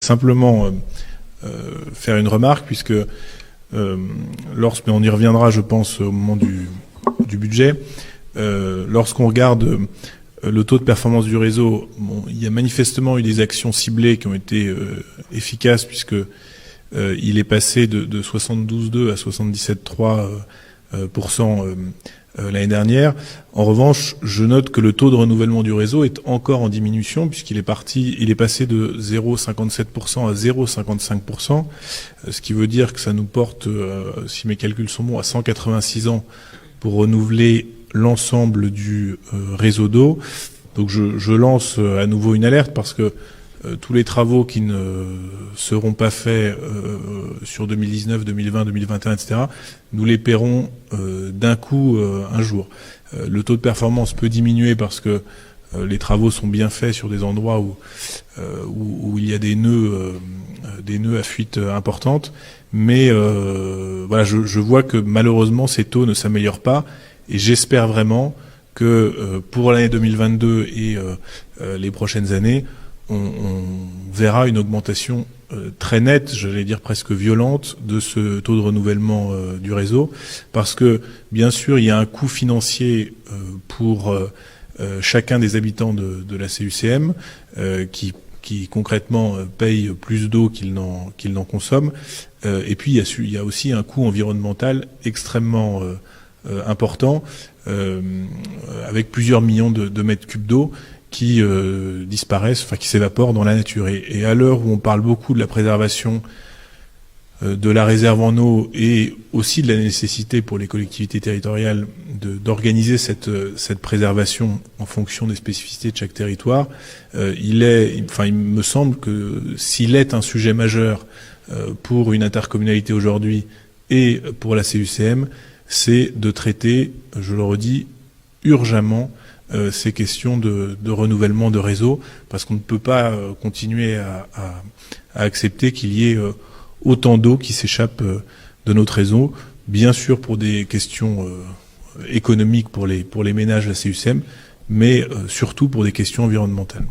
Simplement faire une remarque, puisque mais on y reviendra, je pense, au moment du budget. Lorsqu'on regarde le taux de performance du réseau, il y a manifestement eu des actions ciblées qui ont été efficaces, puisque il est passé de 72,2 à 77,3% l'année dernière. En revanche, je note que le taux de renouvellement du réseau est encore en diminution, puisqu'il est passé de 0,57% à 0,55%, ce qui veut dire que ça nous porte, si mes calculs sont bons, à 186 ans pour renouveler l'ensemble du réseau d'eau. Donc je lance à nouveau une alerte, parce que tous les travaux qui ne seront pas faits sur 2019, 2020, 2021, etc., nous les paierons d'un coup un jour. Le taux de performance peut diminuer parce que les travaux sont bien faits sur des endroits où il y a des nœuds à fuite importantes. Mais voilà, je vois que malheureusement ces taux ne s'améliorent pas, et j'espère vraiment que pour l'année 2022 et les prochaines années, on verra une augmentation très nette, j'allais dire presque violente, de ce taux de renouvellement du réseau, parce que bien sûr il y a un coût financier pour chacun des habitants de la CUCM qui concrètement paye plus d'eau qu'il n'en consomme, et puis il y a aussi un coût environnemental extrêmement important, avec plusieurs millions de mètres cubes d'eau qui disparaissent, enfin qui s'évaporent dans la nature. Et à l'heure où on parle beaucoup de la préservation de la réserve en eau, et aussi de la nécessité pour les collectivités territoriales d'organiser cette préservation en fonction des spécificités de chaque territoire, il me semble que s'il est un sujet majeur pour une intercommunalité aujourd'hui et pour la CUCM, c'est de traiter, je le redis, urgemment ces questions de renouvellement de réseau, parce qu'on ne peut pas continuer à accepter qu'il y ait autant d'eau qui s'échappe de notre réseau, bien sûr pour des questions économiques pour les ménages de la CUCM, mais surtout pour des questions environnementales.